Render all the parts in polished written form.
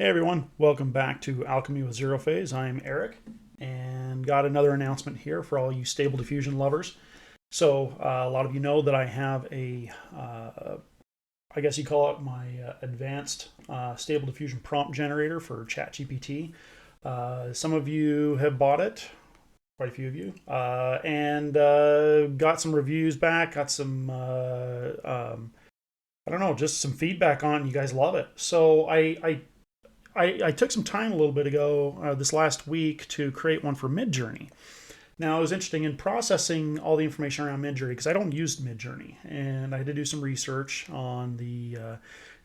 Hey everyone, welcome back to Alchemy with Zero Phase. I'm Eric and got another announcement here for all you Stable Diffusion lovers. So a lot of you know that I have I guess you call it my advanced Stable Diffusion Prompt Generator for ChatGPT. Some of you have bought it, quite a few of you, and got some reviews back, got some, I don't know, just some feedback on it. You guys love it. So I took some time a little bit ago, this last week, to create one for Midjourney. Now, it was interesting in processing all the information around Midjourney because I don't use Midjourney, and I had to do some research on the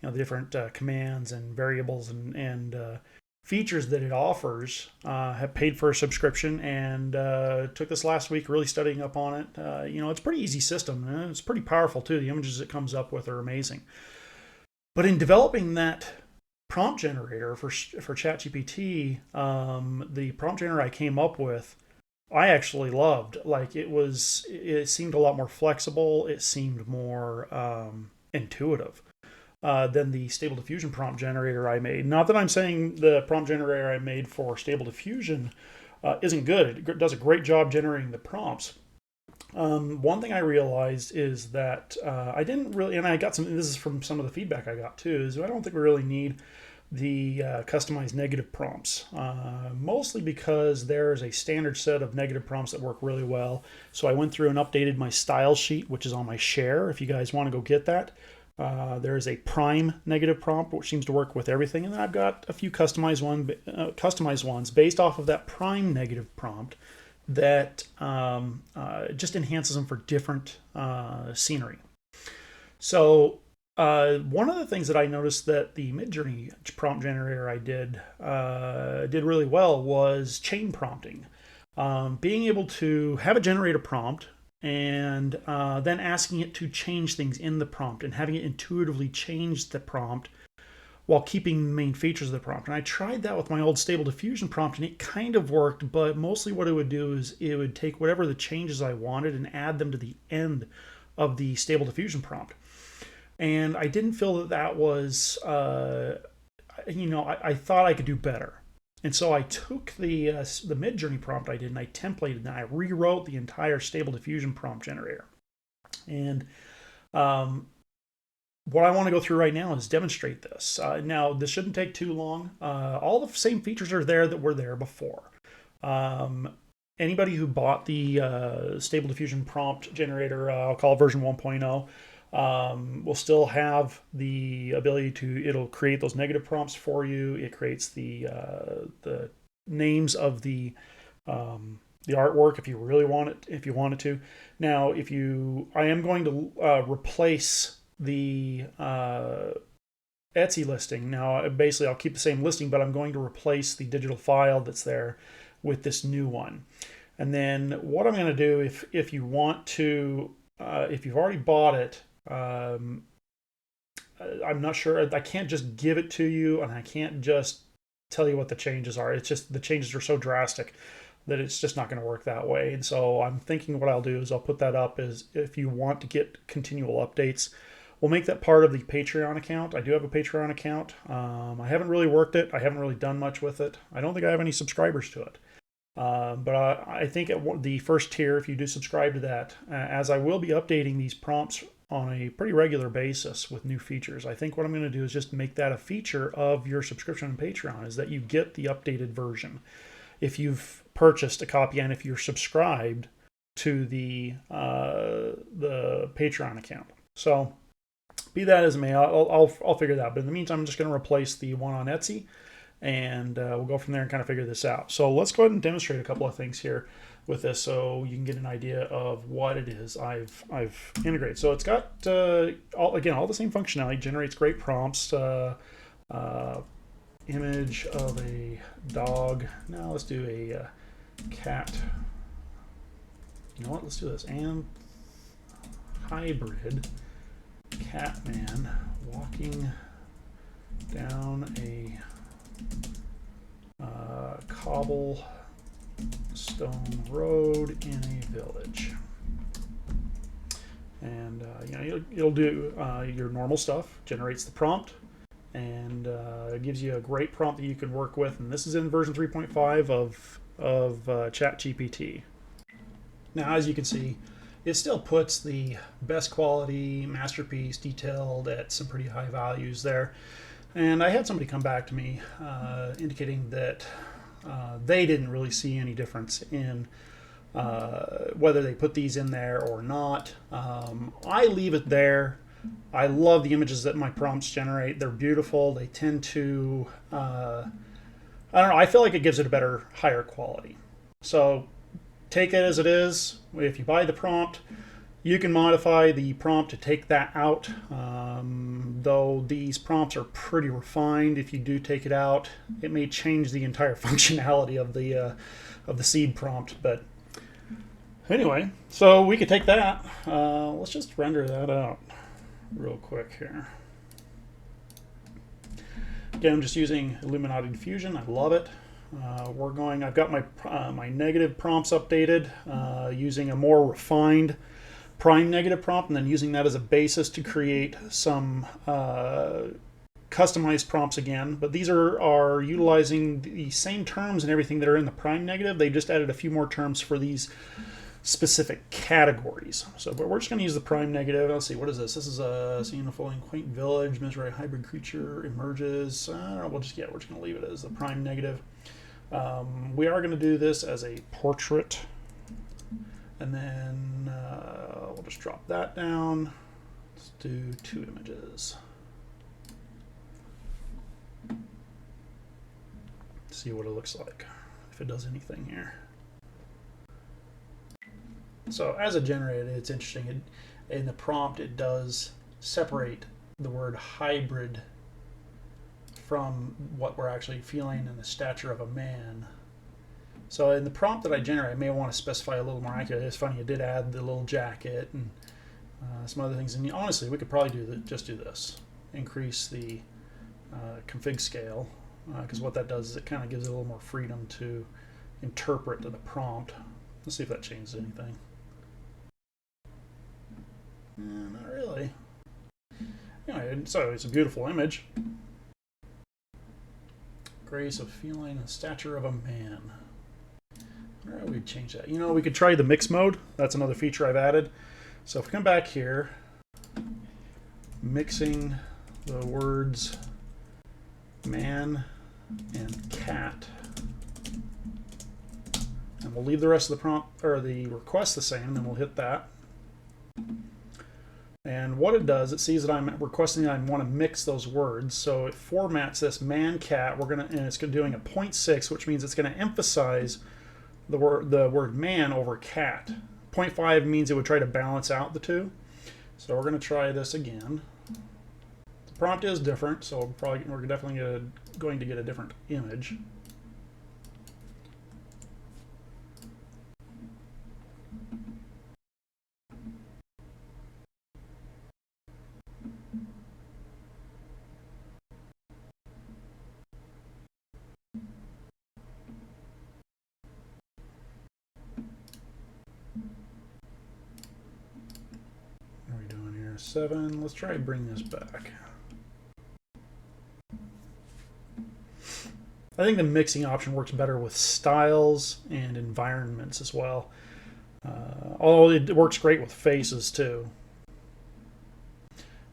different commands and variables and features that it offers. Have paid for a subscription and took this last week really studying up on it. It's a pretty easy system, and it's pretty powerful too. The images it comes up with are amazing. But in developing that prompt generator for ChatGPT, the prompt generator I came up with, I actually loved. Like it seemed a lot more flexible. It seemed more intuitive than the Stable Diffusion prompt generator I made. Not that I'm saying the prompt generator I made for Stable Diffusion isn't good. It does a great job generating the prompts. One thing I realized is that I didn't really, and I got some, this is from some of the feedback I got too, is I don't think we really need the customized negative prompts, mostly because there's a standard set of negative prompts that work really well. So I went through and updated my style sheet, which is on my share. If you guys want to go get that, there is a prime negative prompt, which seems to work with everything. And then I've got a few customized ones based off of that prime negative prompt that just enhances them for different scenery. So one of the things that I noticed that the Midjourney prompt generator I did really well was chain prompting. Being able to have it generate a prompt and then asking it to change things in the prompt and having it intuitively change the prompt while keeping the main features of the prompt. And I tried that with my old Stable Diffusion prompt and it kind of worked, but mostly what it would do is it would take whatever the changes I wanted and add them to the end of the Stable Diffusion prompt. And I didn't feel that that was, I thought I could do better. And so I took the Midjourney prompt I did and I templated and I rewrote the entire Stable Diffusion prompt generator. And what I want to go through right now is demonstrate this. Now, this shouldn't take too long. All the same features are there that were there before. Anybody who bought the Stable Diffusion prompt generator, I'll call it version 1.0, will still have the ability to, it'll create those negative prompts for you. It creates the names of the artwork if you really want it, if you wanted to. Now, I am going to replace the Etsy listing. Now, basically, I'll keep the same listing, but I'm going to replace the digital file that's there with this new one. And then what I'm going to do, if you want to, if you've already bought it, I'm not sure. I can't just give it to you, and I can't just tell you what the changes are. It's just the changes are so drastic that it's just not going to work that way. And so I'm thinking what I'll do is I'll put that up as if you want to get continual updates. We'll make that part of the Patreon account. I do have a Patreon account. I haven't really worked it. I haven't really done much with it. I don't think I have any subscribers to it. But I think at the first tier, if you do subscribe to that, as I will be updating these prompts on a pretty regular basis with new features, I think what I'm going to do is just make that a feature of your subscription on Patreon, is that you get the updated version if you've purchased a copy and if you're subscribed to the Patreon account. So be that as it may, I'll figure that out. But in the meantime, I'm just going to replace the one on Etsy, and we'll go from there and kind of figure this out. So let's go ahead and demonstrate a couple of things here with this so you can get an idea of what it is I've integrated. So it's got, all the same functionality, generates great prompts, image of a dog. Now let's do a cat. You know what, let's do this. And hybrid cat man walking down a cobblestone road in a village. And it'll do your normal stuff, generates the prompt, and it gives you a great prompt that you can work with. And this is in version 3.5 of ChatGPT. Now, as you can see, it still puts the best quality masterpiece detailed at some pretty high values there. And I had somebody come back to me indicating that they didn't really see any difference in whether they put these in there or not. I leave it there. I love the images that my prompts generate. They're beautiful. They tend to, I don't know, I feel like it gives it a better, higher quality. So take it as it is. If you buy the prompt, you can modify the prompt to take that out. Though these prompts are pretty refined, if you do take it out, it may change the entire functionality of the seed prompt. But anyway, so we could take that. Let's just render that out real quick here. Again, I'm just using Illuminati Diffusion. I love it. I've got my negative prompts updated using a more refined prime negative prompt, and then using that as a basis to create some customized prompts again. But these are utilizing the same terms and everything that are in the prime negative. They just added a few more terms for these specific categories. So, but we're just going to use the prime negative. Let's see, what is this? This is a scene of a quaint village. Misery hybrid creature emerges. I don't know. We're just going to leave it as the prime negative. We are going to do this as a portrait, and then we'll just drop that down. Let's do 2 images. See what it looks like, if it does anything here. So as a generator, it's interesting. In the prompt, it does separate the word hybrid from what we're actually feeling in the stature of a man. So in the prompt that I generate, I may want to specify a little more accurate. It's funny, it did add the little jacket and some other things. And honestly, we could probably just do this. Increase the config scale, because what that does is it kind of gives it a little more freedom to interpret the prompt. Let's see if that changes anything. Not really. Anyway, so it's a beautiful image. Grace of feeling and stature of a man. Where do we change that? You know, we could try the mix mode. That's another feature I've added. So if we come back here, mixing the words man and cat. And we'll leave the rest of the prompt or the request the same, and then we'll hit that. And what it does, it sees that I'm requesting that I want to mix those words. So it formats this man cat. And it's doing a 0.6, which means it's going to emphasize the word man over cat. 0.5 means it would try to balance out the two. So we're going to try this again. The prompt is different, so we're definitely going to get a different image. What are we doing here? 7. Let's try to bring this back. I think the mixing option works better with styles and environments as well. Although it works great with faces too.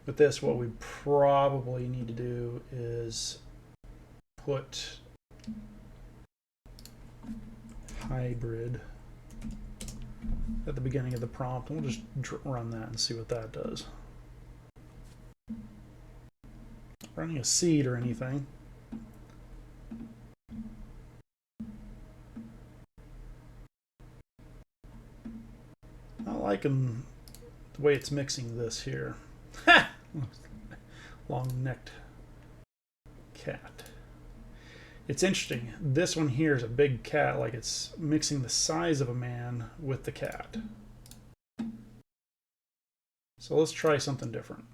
With this, what we probably need to do is put hybrid at the beginning of the prompt. We'll just run that and see what that does. Not running a seed or anything. Not liking the way it's mixing this here. Long-necked cat. It's interesting. This one here is a big cat, like it's mixing the size of a man with the cat. So let's try something different.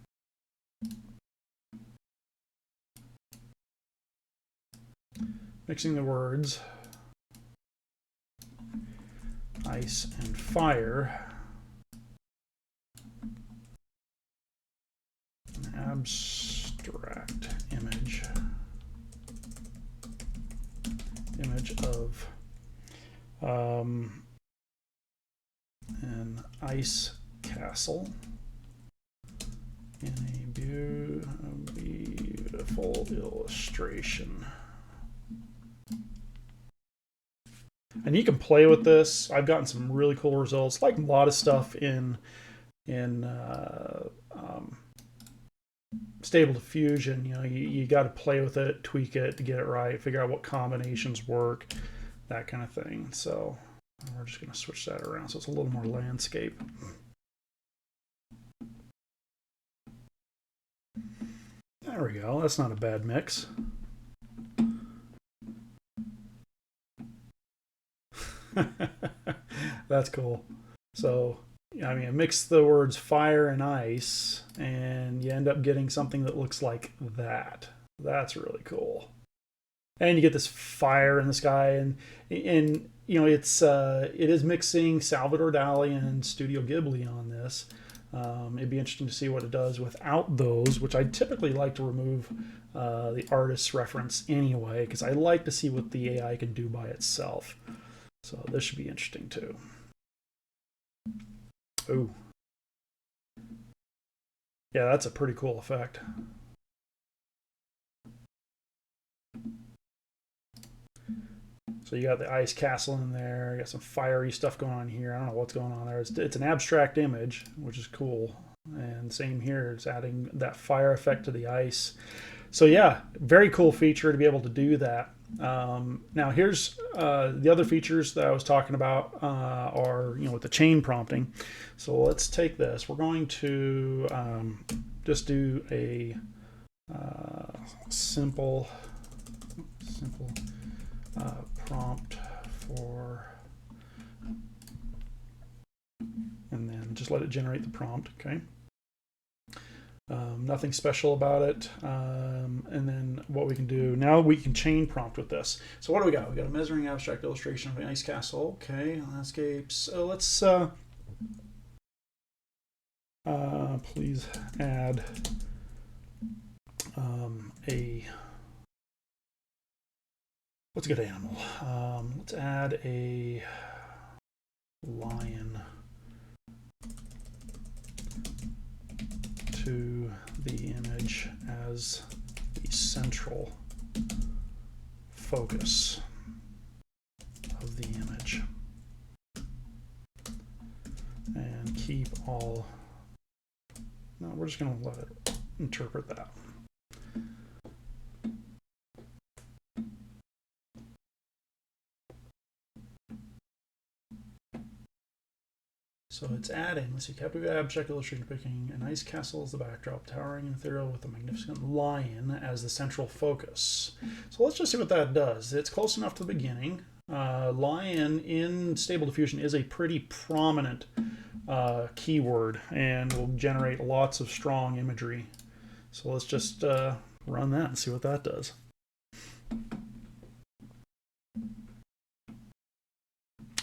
Mixing the words ice and fire. An abstract image. image of an ice castle in a beautiful illustration. And you can play with this. I've gotten some really cool results, like a lot of stuff in Stable Diffusion. You know, you got to play with it, tweak it to get it right, figure out what combinations work, that kind of thing. So we're just going to switch that around so it's a little more landscape. There we go. That's not a bad mix. That's cool. So, I mean, mix the words fire and ice, and you end up getting something that looks like that. That's really cool. And you get this fire in the sky, and you know, it is mixing Salvador Dali and Studio Ghibli on this. It'd be interesting to see what it does without those, which I typically like to remove the artist's reference anyway, because I like to see what the AI can do by itself. So this should be interesting too. Ooh. Yeah, that's a pretty cool effect. So you got the ice castle in there, you got some fiery stuff going on here. I don't know what's going on there. It's an abstract image, which is cool. And same here, it's adding that fire effect to the ice. So yeah, very cool feature to be able to do that. Now here's the other features that I was talking about are, you know, with the chain prompting. So let's take this. We're going to just do a simple prompt for, and then just let it generate the prompt. Okay. Nothing special about it. And then what we can do now, we can chain prompt with this. So what do we got? We got a measuring abstract illustration of an ice castle. Okay, landscapes. So let's please add what's a good animal? Let's add a lion to the image as the central focus of the image, and keep all. No, we're just going to let it interpret that. So it's adding, let's see, captivate abstract illustration picking an ice castle as the backdrop, towering and ethereal with a magnificent lion as the central focus. So let's just see what that does. It's close enough to the beginning. Lion in Stable Diffusion is a pretty prominent keyword and will generate lots of strong imagery. So let's just run that and see what that does.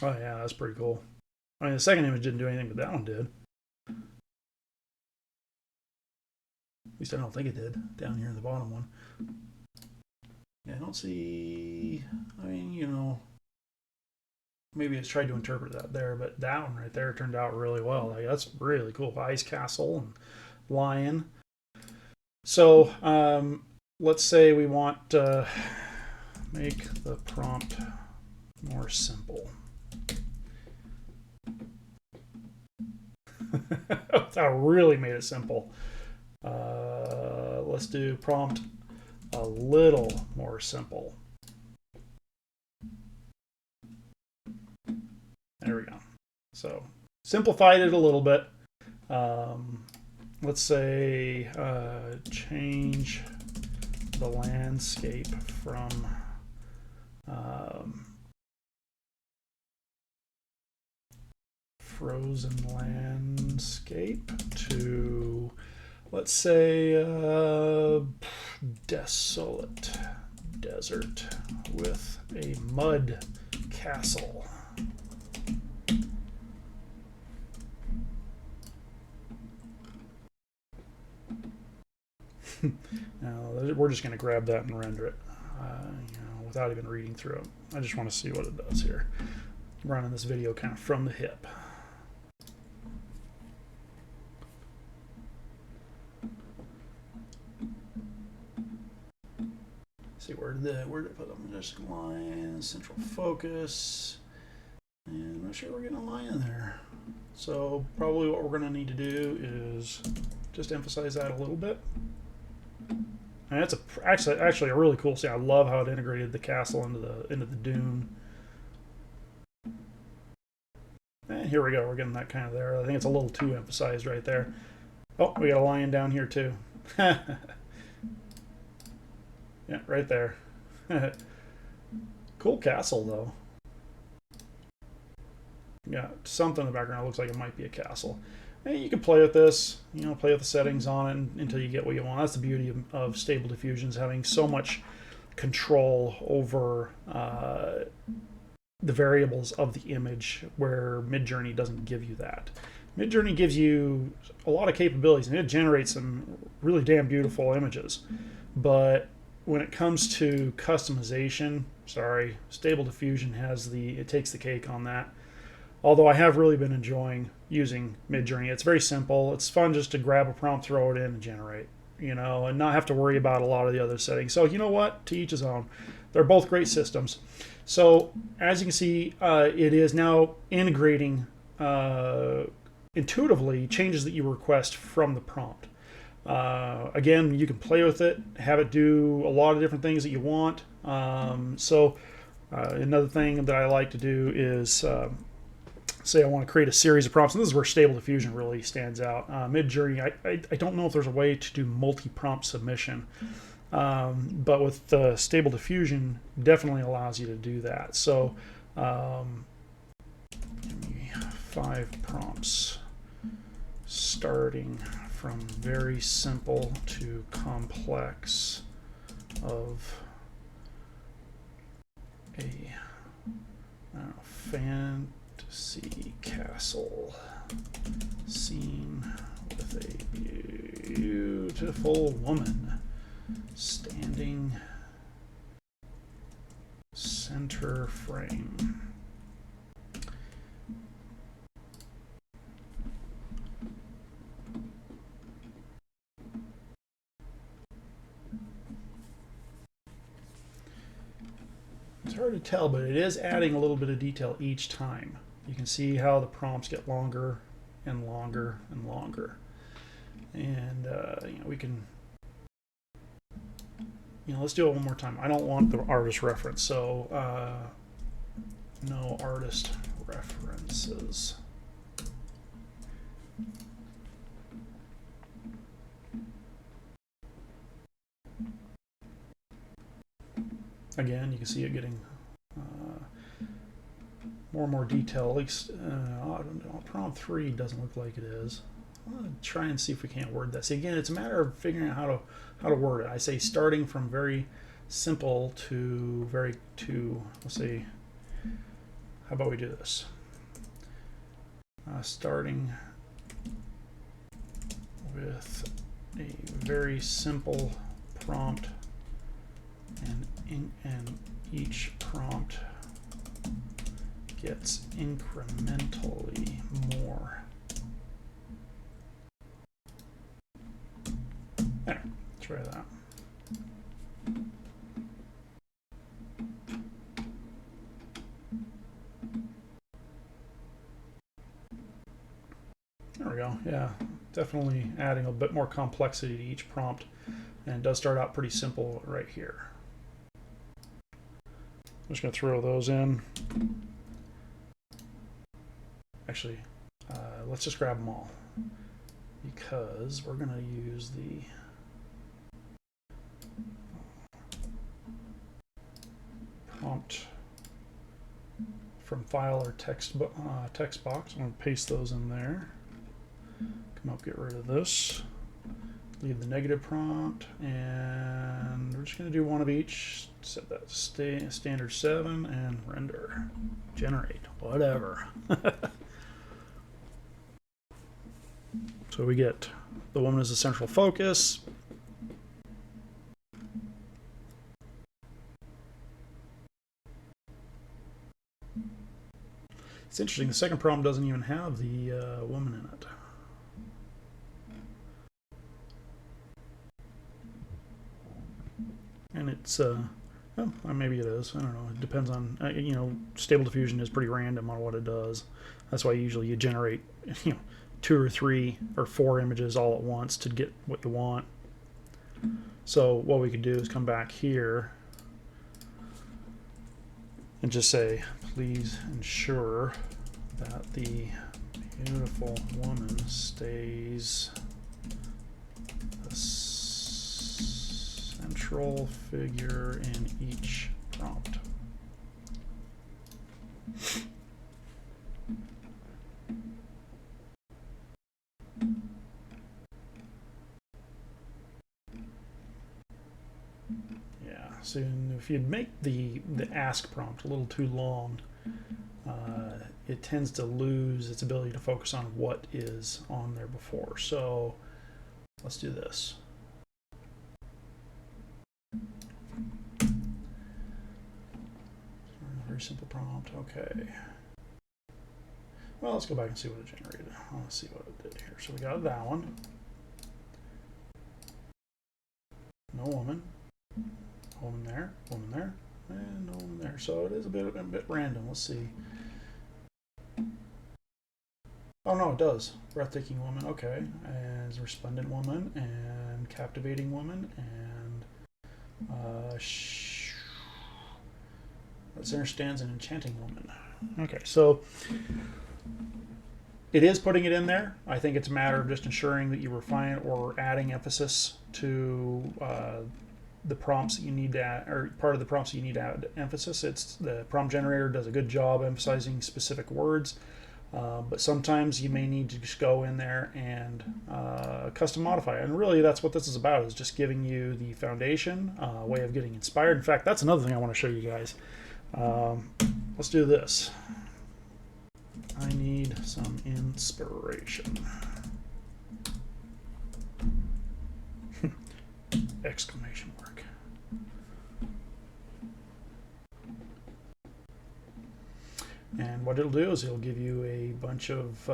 Oh yeah, that's pretty cool. I mean, the second image didn't do anything, but that one did. At least I don't think it did, down here in the bottom one. Yeah, I don't see, I mean, you know, maybe it's tried to interpret that there, but that one right there turned out really well. Like, that's really cool. Ice castle and lion. So let's say we want to make the prompt more simple. That really made it simple. Let's do prompt a little more simple. There we go. So simplified it a little bit. Let's say change the landscape from frozen landscape to, let's say, desolate desert with a mud castle. Now we're just going to grab that and render it, you know, without even reading through it. I just want to see what it does here. I'm running this video kind of from the hip. See, where did I put them? Just line, central focus, and I'm not sure we're getting a line in there. So probably what we're going to need to do is just emphasize that a little bit. And that's actually a really cool scene. I love how it integrated the castle into the dune. And here we go. We're getting that kind of there. I think it's a little too emphasized right there. Oh, we got a lion down here too. Yeah, right there. Cool castle, though. Yeah, something in the background looks like it might be a castle. And you can play with this, you know, play with the settings on it until you get what you want. That's the beauty of Stable Diffusion, is having so much control over the variables of the image, where Midjourney doesn't give you that. Midjourney gives you a lot of capabilities, and it generates some really damn beautiful images. But when it comes to customization, sorry, Stable Diffusion it takes the cake on that. Although I have really been enjoying using Midjourney. It's very simple. It's fun just to grab a prompt, throw it in, and generate, you know, and not have to worry about a lot of the other settings. So you know what? To each his own. They're both great systems. So as you can see, it is now integrating intuitively changes that you request from the prompt. Again, you can play with it, have it do a lot of different things that you want. Another thing that I like to do is say I want to create a series of prompts, and this is where Stable Diffusion really stands out. Midjourney, I don't know if there's a way to do multi-prompt submission, but with Stable Diffusion, definitely allows you to do that. So, give me 5 prompts, starting from very simple to complex of a fantasy castle scene with a beautiful woman standing center frame. It's hard to tell, but it is adding a little bit of detail each time. You can see how the prompts get longer and longer and longer. And you know, we can, you know, let's do it one more time. I don't want the artist reference, so no artist references. Again, you can see it getting more and more detail. At least, I don't know, prompt 3 doesn't look like it is. I'm going to try and see if we can't word that. See, again, it's a matter of figuring out how to word it. I say starting from very simple to let's see, how about we do this? Starting with a very simple prompt, and each prompt gets incrementally more. There, try that. There we go. Yeah, definitely adding a bit more complexity to each prompt, and it does start out pretty simple right here. I'm just going to throw those in. Actually, let's just grab them all, because we're going to use the prompt from file or text box. I'm going to paste those in there. Come up, get rid of this. Leave the negative prompt, and we're just going to do one of each. Set that to standard 7 and render, generate, whatever. So we get the woman as the central focus. It's interesting, the second prompt doesn't even have the woman in it. And it's, well, maybe it is. I don't know. It depends on, you know, Stable Diffusion is pretty random on what it does. That's why usually you generate, you know, 2 or 3 or 4 images all at once to get what you want. So what we could do is come back here and just say, please ensure that the beautiful woman stays the central figure in each prompt. Yeah, so if you'd make the ask prompt a little too long, it tends to lose its ability to focus on what is on there before. So let's do this. Very simple prompt. Okay. Well, let's go back and see what it generated. Let's see what it did here. So we got that one. No woman. Woman there. Woman there. And no woman there. So it is a bit random. Let's see. Oh no, it does. Breathtaking woman. Okay. And resplendent woman and captivating woman and that understands an enchanting woman. Okay, so it is putting it in there. I think it's a matter of just ensuring that you refine or adding emphasis to the prompts that you need to add, or part of the prompts that you need to add emphasis. It's the prompt generator does a good job emphasizing specific words, but sometimes you may need to just go in there and custom modify it. And really, that's what this is about: is just giving you the foundation, way of getting inspired. In fact, that's another thing I want to show you guys. Let's do this. I need some inspiration. Exclamation mark. And what it'll do is it'll give you a bunch of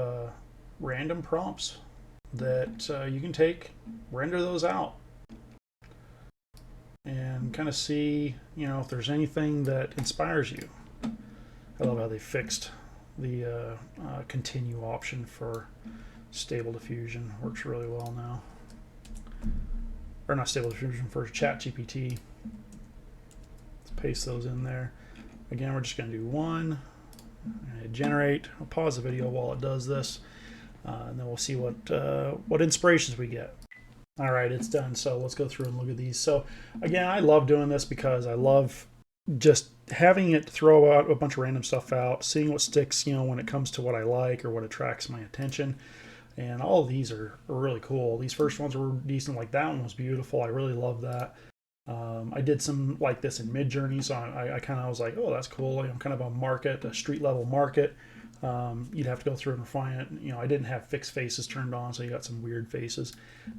random prompts that you can take, render those out, and kind of see, you know, if there's anything that inspires you. I love how they fixed the continue option for Stable Diffusion. Works really well now. Or not Stable Diffusion, for ChatGPT. Let's paste those in there. Again, we're just going to do one. Generate. I'll pause the video while it does this, and then we'll see what inspirations we get. All right, it's done. So let's go through and look at these. So again, I love doing this because I love just having it throw out a bunch of random stuff out, seeing what sticks, you know, when it comes to what I like or what attracts my attention. And all of these are really cool. These first ones were decent. Like that one was beautiful. I really love that. I did some like this in Midjourney, so I kind of was like, oh, that's cool. You know, kind of a market, a street level market. You'd have to go through and refine it. You know, I didn't have fixed faces turned on, so you got some weird faces.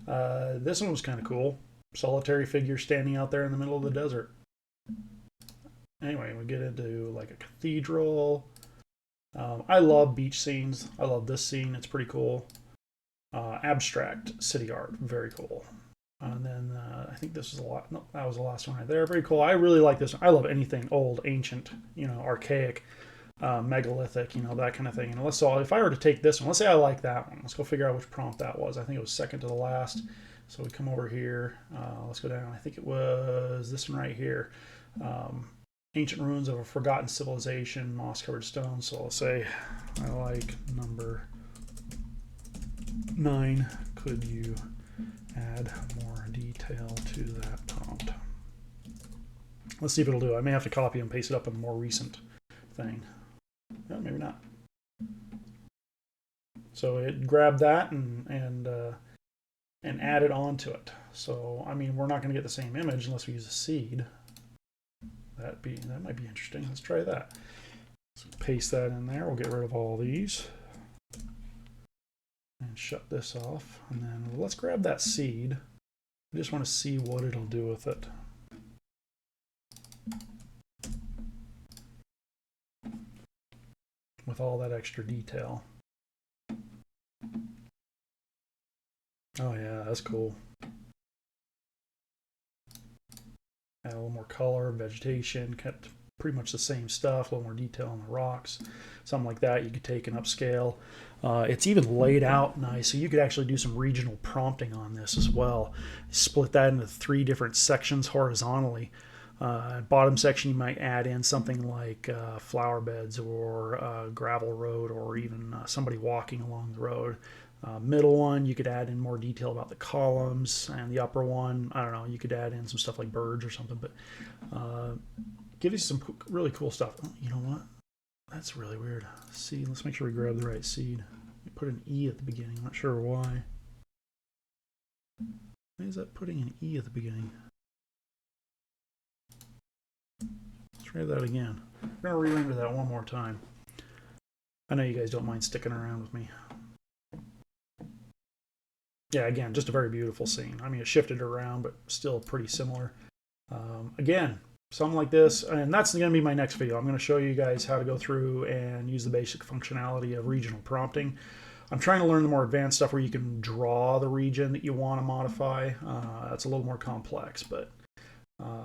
This one was kind of cool. Solitary figure standing out there in the middle of the desert. Anyway, we get into like a cathedral. I love beach scenes. I love this scene. It's pretty cool. Abstract city art. Very cool. And then I think this is a lot. No, that was the last one right there. Very cool. I really like this one. I love anything old, ancient, you know, archaic, megalithic, you know, that kind of thing. And so if I were to take this one, let's say I like that one. Let's go figure out which prompt that was. I think it was second to the last. So we come over here. Let's go down. I think it was this one right here. Ancient ruins of a forgotten civilization, moss-covered stones. So I'll say I like number 9. Could you add more detail to that prompt? Let's see if it'll do. I may have to copy and paste it up in a more recent thing. No, maybe not. So it grabbed that and add it onto it. So I mean, we're not going to get the same image unless we use a seed. That might be interesting. Let's try that. So paste that in there. We'll get rid of all these and shut this off. And then let's grab that seed. I just want to see what it'll do with it. with all that extra detail. Oh yeah, that's cool. Add a little more color, vegetation, kept pretty much the same stuff, a little more detail on the rocks, something like that. You could take and upscale. It's even laid out nice, so you could actually do some regional prompting on this as well. Split that into 3 different sections horizontally. Bottom section, you might add in something like flower beds or gravel road, or even somebody walking along the road. Middle one, you could add in more detail about the columns, and the upper one, I don't know, you could add in some stuff like birds or something, but give you some really cool stuff. Oh, you know what? That's really weird. Seed, let's make sure we grab the right seed. We put an E at the beginning, I'm not sure why. Why is that putting an E at the beginning? Let's try that again. We're going to re-render that one more time. I know you guys don't mind sticking around with me. Yeah, again, just a very beautiful scene. I mean, it shifted around, but still pretty similar. Again, something like this, and that's going to be my next video. I'm going to show you guys how to go through and use the basic functionality of regional prompting. I'm trying to learn the more advanced stuff where you can draw the region that you want to modify. That's a little more complex, but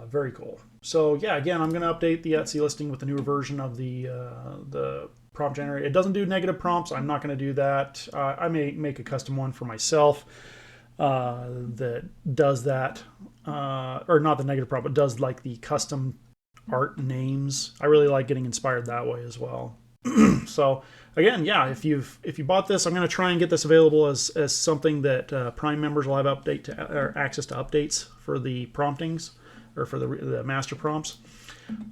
very cool. So yeah, again, I'm going to update the Etsy listing with the newer version of the prompt generator. It doesn't do negative prompts. I'm not going to do that. I may make a custom one for myself that does that, or not the negative prompt, but does like the custom art names. I really like getting inspired that way as well. So again, yeah, if you bought this, I'm going to try and get this available as something that Prime members will have or access to updates for the promptings, or for the master prompts.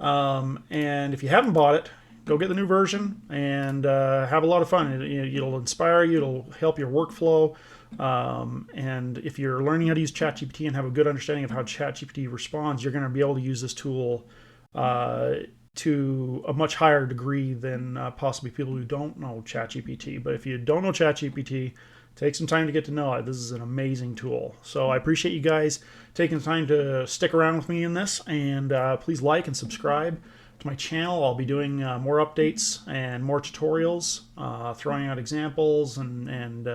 And if you haven't bought it, go get the new version and have a lot of fun. It'll inspire you. It'll help your workflow. And if you're learning how to use ChatGPT and have a good understanding of how ChatGPT responds, you're going to be able to use this tool to a much higher degree than possibly people who don't know ChatGPT. But if you don't know ChatGPT, take some time to get to know it. This is an amazing tool. So I appreciate you guys taking the time to stick around with me in this, and please like and subscribe to my channel. I'll be doing more updates and more tutorials, throwing out examples, and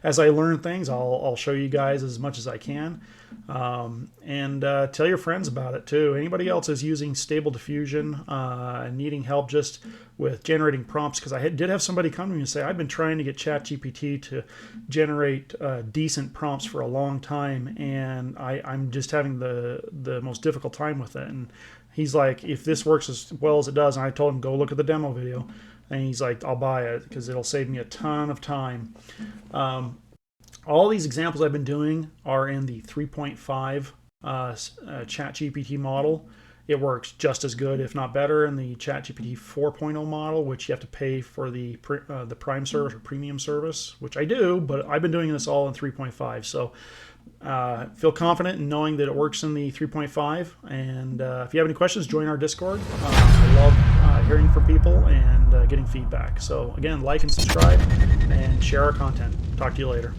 as I learn things, I'll show you guys as much as I can. And tell your friends about it too. Anybody else is using Stable Diffusion and needing help just with generating prompts, because I did have somebody come to me and say, I've been trying to get ChatGPT to generate decent prompts for a long time, and I'm just having the most difficult time with it. And he's like, if this works as well as it does, and I told him, go look at the demo video, and he's like, I'll buy it because it'll save me a ton of time. All these examples I've been doing are in the 3.5 ChatGPT model. It works just as good, if not better, in the ChatGPT 4.0 model, which you have to pay for the Prime service or Premium service, which I do, but I've been doing this all in 3.5. So feel confident in knowing that it works in the 3.5. And if you have any questions, join our Discord. I love hearing from people and getting feedback. So again, like and subscribe and share our content. Talk to you later.